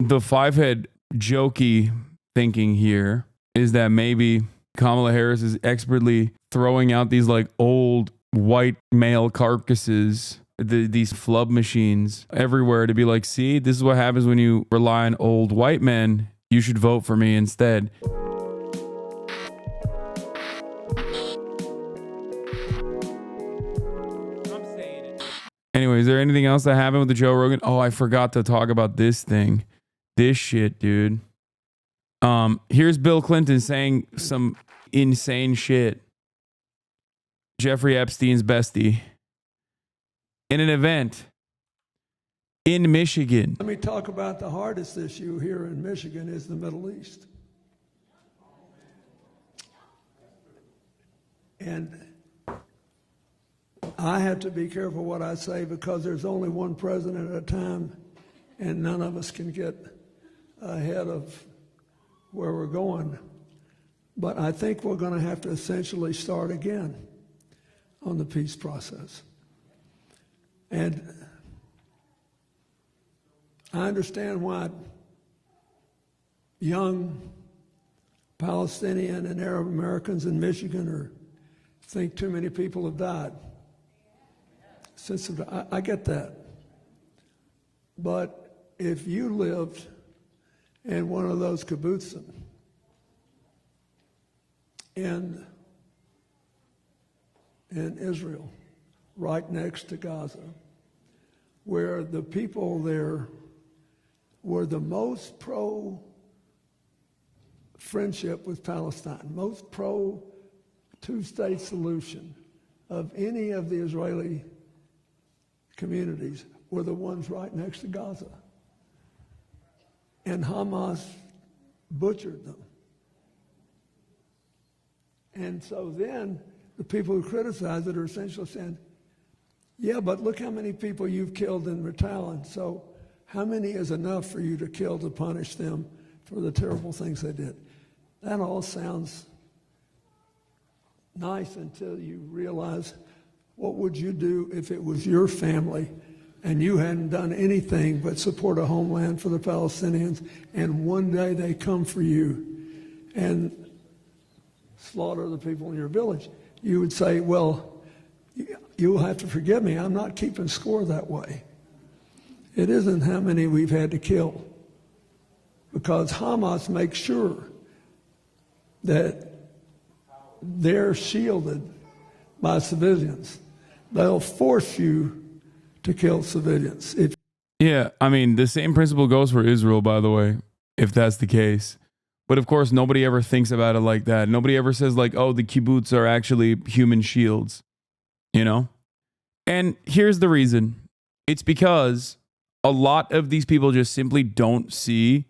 the five-head jokey thinking here is that maybe Kamala Harris is expertly throwing out these like old white male carcasses, these flub machines everywhere to be like, see, this is what happens when you rely on old white men. You should vote for me instead. Anyway, is there anything else that happened with the Joe Rogan? Oh, I forgot to talk about this thing. This shit, dude. Here's Bill Clinton saying some insane shit. Jeffrey Epstein's bestie. In an event in Michigan. Let me talk about the hardest issue here in Michigan is the Middle East. And I have to be careful what I say because there's only one president at a time and none of us can get ahead of where we're going. But I think we're going to have to essentially start again on the peace process. And I understand why young Palestinian and Arab Americans in Michigan think too many people have died. I get that. But if you lived in one of those kibbutzim in Israel, right next to Gaza, where the people there were the most pro-friendship with Palestine, most pro-two-state solution of any of the Israeli communities, were the ones right next to Gaza. And Hamas butchered them. And so then the people who criticize it are essentially saying, yeah, but look how many people you've killed in Ritalin. So how many is enough for you to kill to punish them for the terrible things they did? That all sounds nice until you realize, what would you do if it was your family and you hadn't done anything but support a homeland for the Palestinians, and one day they come for you and slaughter the people in your village? You would say, well, you'll have to forgive me, I'm not keeping score that way. It isn't how many we've had to kill, because Hamas makes sure that they're shielded by civilians. They'll force you to kill civilians. Yeah, I mean, the same principle goes for Israel, by the way, if that's the case. But of course, nobody ever thinks about it like that. Nobody ever says like, oh, the kibbutz are actually human shields, you know? And here's the reason. It's because a lot of these people just simply don't see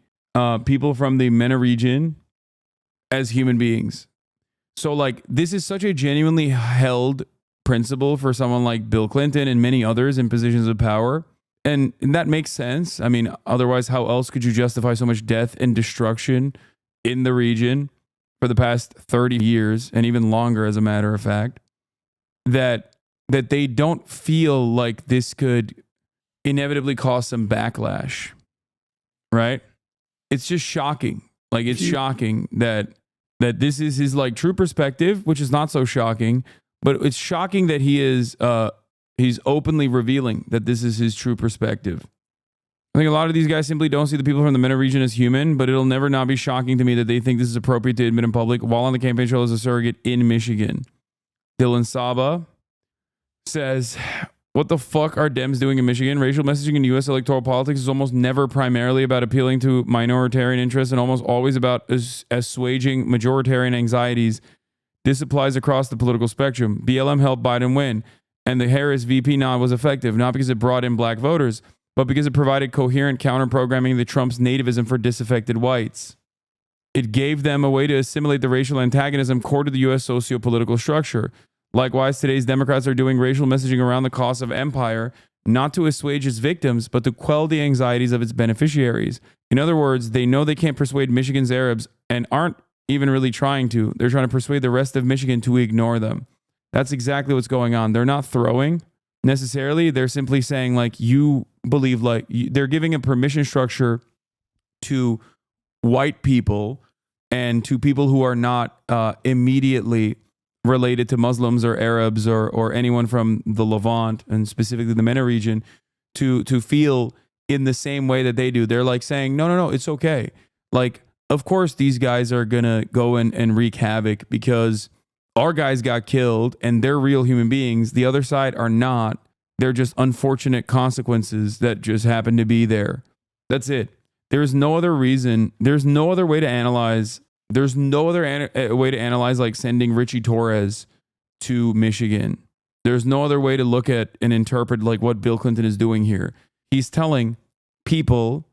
people from the MENA region as human beings. So like, this is such a genuinely held principle for someone like Bill Clinton and many others in positions of power. And that makes sense. I mean, otherwise, how else could you justify so much death and destruction in the region for the past 30 years and even longer, as a matter of fact, that they don't feel like this could inevitably cause some backlash, right? It's just shocking. Like, it's shocking that this is his like true perspective, which is not so shocking, but it's shocking that he's openly revealing that this is his true perspective. I think a lot of these guys simply don't see the people from the MENA region as human, but it'll never not be shocking to me that they think this is appropriate to admit in public while on the campaign trail as a surrogate in Michigan. Dylan Saba says, what the fuck are Dems doing in Michigan? Racial messaging in U.S. electoral politics is almost never primarily about appealing to minoritarian interests and almost always about assuaging majoritarian anxieties. This applies across the political spectrum. BLM helped Biden win, and the Harris VP nod was effective, not because it brought in black voters, but because it provided coherent counter-programming to Trump's nativism for disaffected whites. It gave them a way to assimilate the racial antagonism core to the U.S. socio-political structure. Likewise, today's Democrats are doing racial messaging around the cost of empire, not to assuage its victims, but to quell the anxieties of its beneficiaries. In other words, they know they can't persuade Michigan's Arabs and aren't even really trying to. They're trying to persuade the rest of Michigan to ignore them. That's exactly what's going on. They're not throwing necessarily. They're simply saying, like, you believe, like, they're giving a permission structure to white people and to people who are not immediately related to Muslims or Arabs or anyone from the Levant, and specifically the MENA region, to feel in the same way that they do. They're like saying, no, it's okay. Like, of course, these guys are going to go and wreak havoc because our guys got killed and they're real human beings. The other side are not. They're just unfortunate consequences that just happen to be there. That's it. There's no other reason. There's no other way to analyze. There's no other way to analyze like sending Richie Torres to Michigan. There's no other way to look at and interpret like what Bill Clinton is doing here. He's telling people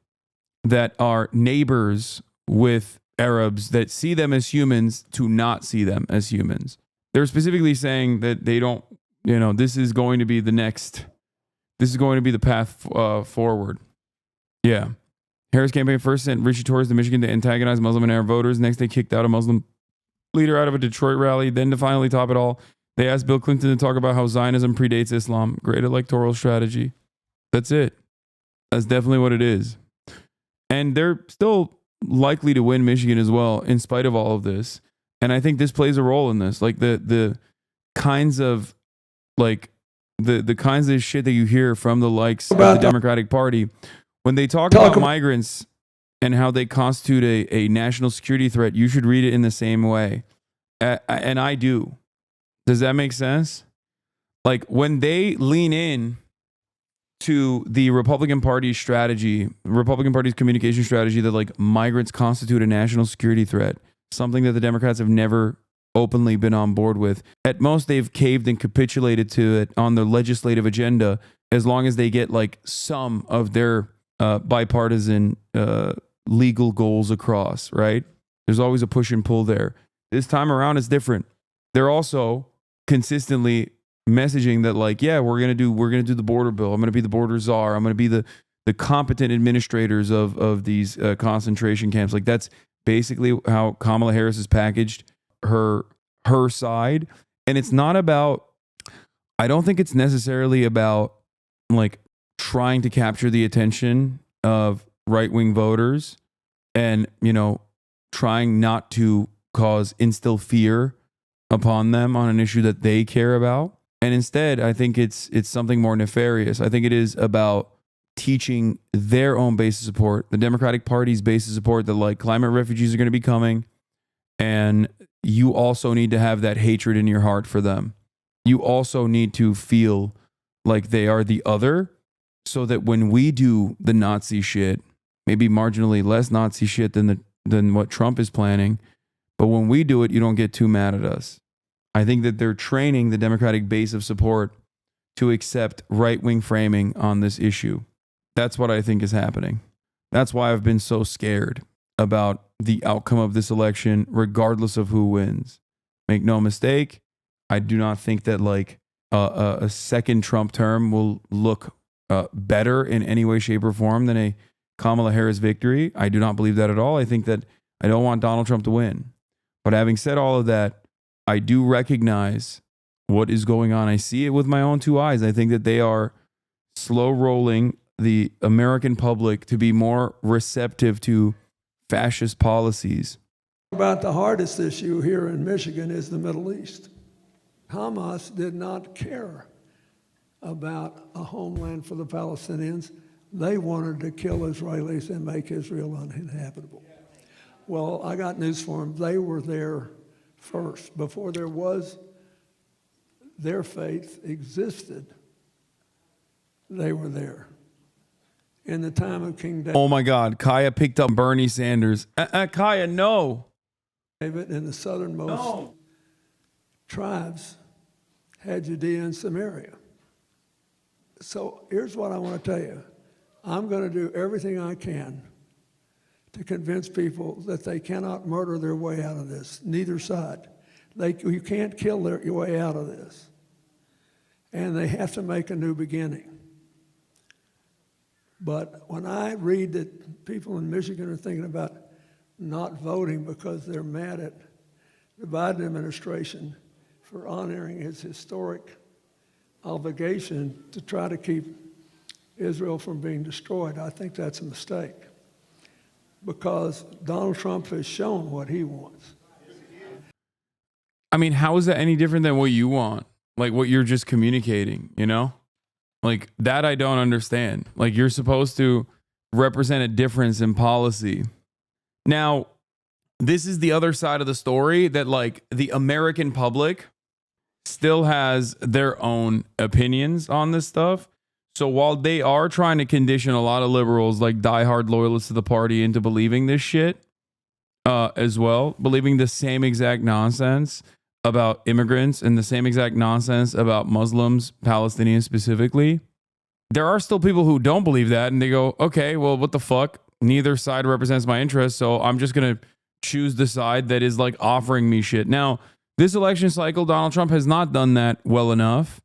that are neighbors with Arabs that see them as humans to not see them as humans. They're specifically saying that they don't, this is going to be the path forward. Yeah. Harris campaign first sent Richie Torres to Michigan to antagonize Muslim and Arab voters. Next, they kicked out a Muslim leader out of a Detroit rally. Then, to finally top it all, they asked Bill Clinton to talk about how Zionism predates Islam. Great electoral strategy. That's it. That's definitely what it is. And they're still likely to win Michigan as well, in spite of all of this. And I think this plays a role in this. Like the kinds of the kinds of shit that you hear from the likes of the Democratic Party when they talk about migrants and how they constitute a national security threat. You should read it in the same way. And I do. Does that make sense? Like when they lean in to the Republican Party's strategy, Republican Party's communication strategy that like migrants constitute a national security threat, something that the Democrats have never openly been on board with. At most, they've caved and capitulated to it on their legislative agenda as long as they get like some of their bipartisan legal goals across, right? There's always a push and pull there. This time around, it's different. They're also consistently messaging that like, yeah, we're gonna do the border bill. I'm gonna be the border czar. I'm gonna be the competent administrators of these concentration camps. Like that's basically how Kamala Harris has packaged her side. And it's not about, I don't think it's necessarily about like trying to capture the attention of right-wing voters and, trying not to instill fear upon them on an issue that they care about. And instead, I think it's something more nefarious. I think it is about teaching their own base of support, the Democratic Party's base of support, that like climate refugees are going to be coming. And you also need to have that hatred in your heart for them. You also need to feel like they are the other, so that when we do the Nazi shit, maybe marginally less Nazi shit than what Trump is planning, but when we do it, you don't get too mad at us. I think that they're training the Democratic base of support to accept right-wing framing on this issue. That's what I think is happening. That's why I've been so scared about the outcome of this election, regardless of who wins. Make no mistake, I do not think that like a second Trump term will look better in any way, shape, or form than a Kamala Harris victory. I do not believe that at all. I think that I don't want Donald Trump to win. But having said all of that, I do recognize what is going on. I see it with my own two eyes. I think that they are slow rolling the American public to be more receptive to fascist policies. About the hardest issue here in Michigan is the Middle East. Hamas did not care about a homeland for the Palestinians. They wanted to kill Israelis and make Israel uninhabitable. Well, I got news for them. They were there first. Before their faith existed, they were there. In the time of King David. Oh my God, Kaya picked up Bernie Sanders. Kaya, no. David and the southernmost tribes had Judea and Samaria. So here's what I want to tell you. I'm going to do everything I can to convince people that they cannot murder their way out of this, neither side. You can't kill your way out of this. And they have to make a new beginning. But when I read that people in Michigan are thinking about not voting because they're mad at the Biden administration for honoring its historic obligation to try to keep Israel from being destroyed, I think that's a mistake. because Donald Trump has shown what he wants. I mean, how is that any different than what you want? Like what you're just communicating, you know? Like that I don't understand. Like you're supposed to represent a difference in policy. Now, this is the other side of the story that like the American public still has their own opinions on this stuff. So while they are trying to condition a lot of liberals, like diehard loyalists to the party, into believing this shit as well, believing the same exact nonsense about immigrants and the same exact nonsense about Muslims, Palestinians specifically, there are still people who don't believe that. And they go, okay, well, what the fuck? Neither side represents my interests. So I'm just going to choose the side that is like offering me shit. Now, this election cycle, Donald Trump has not done that well enough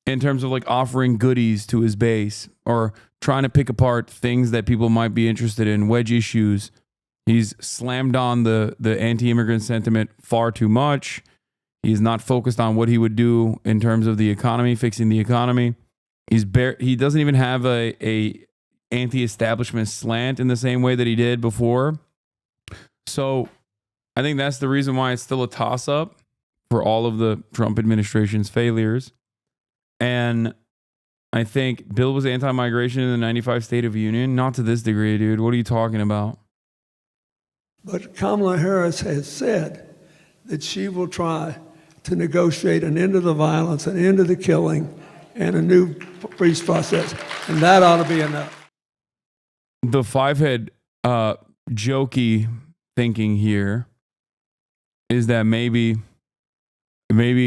in terms of like offering goodies to his base or trying to pick apart things that people might be interested in, wedge issues. He's slammed on the anti-immigrant sentiment far too much. He's not focused on what he would do in terms of the economy, fixing the economy. He doesn't even have a anti-establishment slant in the same way that he did before. So I think that's the reason why it's still a toss-up for all of the Trump administration's failures. And I think Bill was anti-migration in the 95 State of Union. Not to this degree, dude. What are you talking about? But Kamala Harris has said that she will try to negotiate an end to the violence, an end to the killing, and a new peace process. And that ought to be enough. The five-head jokey thinking here is that maybe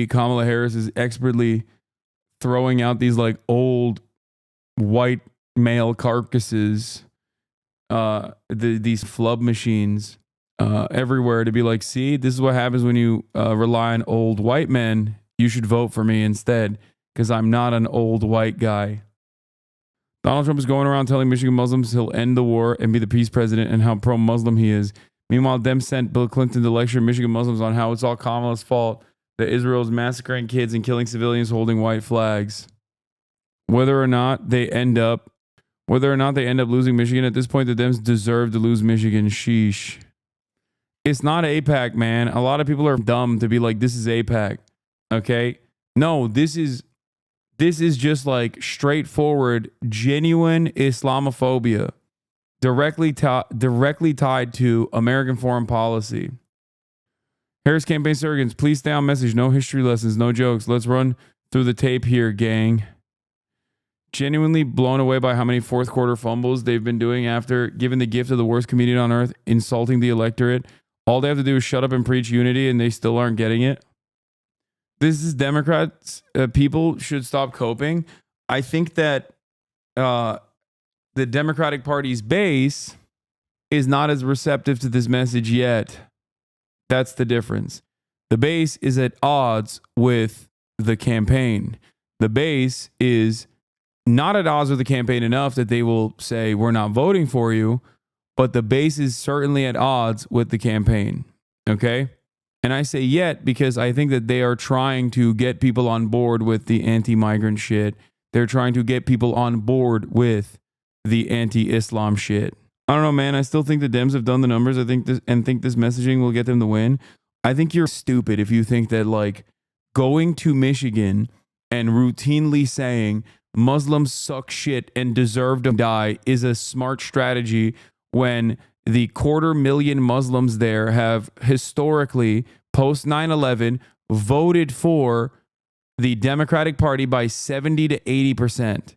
Kamala Harris is expertly throwing out these like old white male carcasses, these flub machines everywhere to be like, see, this is what happens when you rely on old white men. You should vote for me instead because I'm not an old white guy. Donald Trump is going around telling Michigan Muslims he'll end the war and be the peace president and how pro-Muslim he is. Meanwhile, Dem sent Bill Clinton to lecture Michigan Muslims on how it's all Kamala's fault that Israel's massacring kids and killing civilians holding white flags. Whether or not they end up losing Michigan at this point, the Dems deserve to lose Michigan. Sheesh. It's not AIPAC, man. A lot of people are dumb to be like, this is AIPAC. Okay? No, this is just like straightforward, genuine Islamophobia directly tied to American foreign policy. Harris campaign surrogates, please stay on message. No history lessons, no jokes. Let's run through the tape here, gang. Genuinely blown away by how many fourth quarter fumbles they've been doing after giving the gift of the worst comedian on earth, insulting the electorate. All they have to do is shut up and preach unity, and they still aren't getting it. This is Democrats. People should stop coping. I think that the Democratic Party's base is not as receptive to this message yet. That's the difference. The base is at odds with the campaign. The base is not at odds with the campaign enough that they will say, we're not voting for you, but the base is certainly at odds with the campaign. Okay? And I say yet because I think that they are trying to get people on board with the anti-migrant shit. They're trying to get people on board with the anti-Islam shit. I don't know, man. I still think the Dems have done the numbers. I think this messaging will get them the win. I think you're stupid if you think that like going to Michigan and routinely saying Muslims suck shit and deserve to die is a smart strategy when the 250,000 Muslims there have historically, post 9/11, voted for the Democratic Party by 70 to 80%.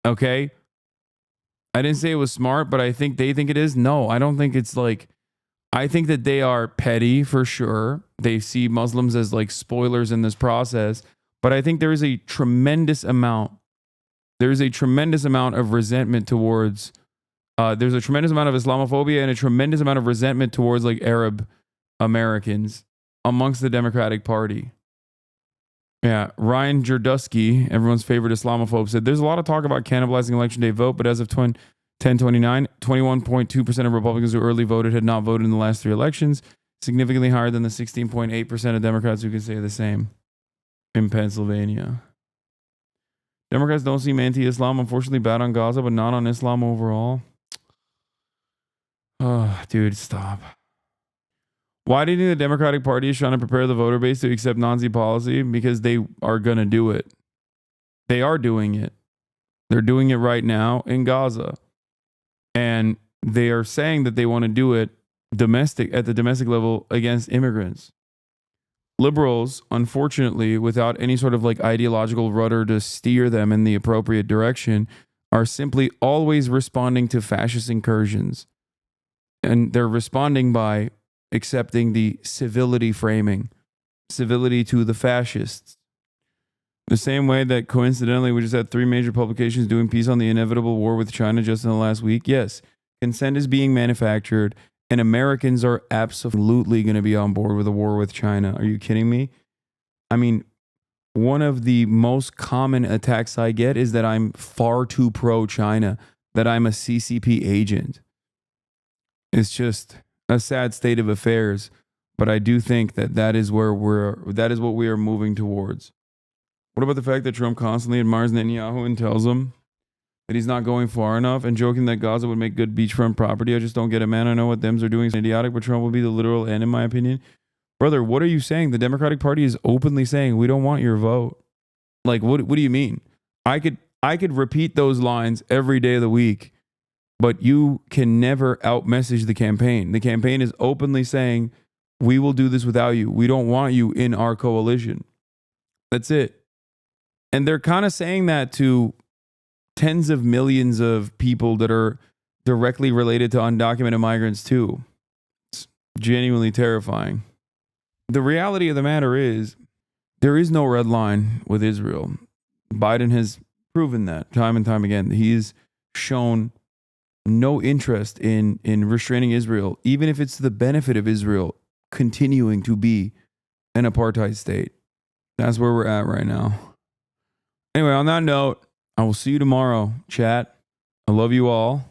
Okay? I didn't say it was smart, but I think they think it is. No, I don't think it's like, I think that they are petty for sure. They see Muslims as like spoilers in this process, but I think there is a tremendous amount of resentment towards, there's a tremendous amount of Islamophobia and a tremendous amount of resentment towards like Arab Americans amongst the Democratic Party. Yeah, Ryan Jerdusky, everyone's favorite Islamophobe, said there's a lot of talk about cannibalizing election day vote, but as of 10/29, 21.2% of Republicans who early voted had not voted in the last 3 elections, significantly higher than the 16.8% of Democrats who can say the same in Pennsylvania. Democrats don't seem anti-Islam, unfortunately bad on Gaza, but not on Islam overall. Oh, dude, stop. Why do you think the Democratic Party is trying to prepare the voter base to accept Nazi policy? Because they are going to do it. They are doing it. They're doing it right now in Gaza. And they are saying that they want to do it at the domestic level against immigrants. Liberals, unfortunately, without any sort of like ideological rudder to steer them in the appropriate direction, are simply always responding to fascist incursions. And they're responding by accepting the civility framing, civility to the fascists. The same way that coincidentally we just had 3 major publications doing piece on the inevitable war with China just in the last week. Yes, consent is being manufactured, and Americans are absolutely going to be on board with a war with China. Are you kidding me? I mean, one of the most common attacks I get is that I'm far too pro-China, that I'm a CCP agent. It's just a sad state of affairs, but I do think that is what we are moving towards. What about the fact that Trump constantly admires Netanyahu and tells him that he's not going far enough and joking that Gaza would make good beachfront property? I just don't get it, man. I know what Dems are doing is idiotic, but Trump will be the literal end, in my opinion. Brother, what are you saying? The Democratic Party is openly saying, we don't want your vote. Like, what do you mean? I could repeat those lines every day of the week, but you can never out-message the campaign. The campaign is openly saying, we will do this without you. We don't want you in our coalition. That's it. And they're kind of saying that to tens of millions of people that are directly related to undocumented migrants too. It's genuinely terrifying. The reality of the matter is there is no red line with Israel. Biden has proven that time and time again. He's shown no interest in restraining Israel, even if it's to the benefit of Israel continuing to be an apartheid state. That's where we're at right now. Anyway, on that note, I will see you tomorrow, chat. I love you all.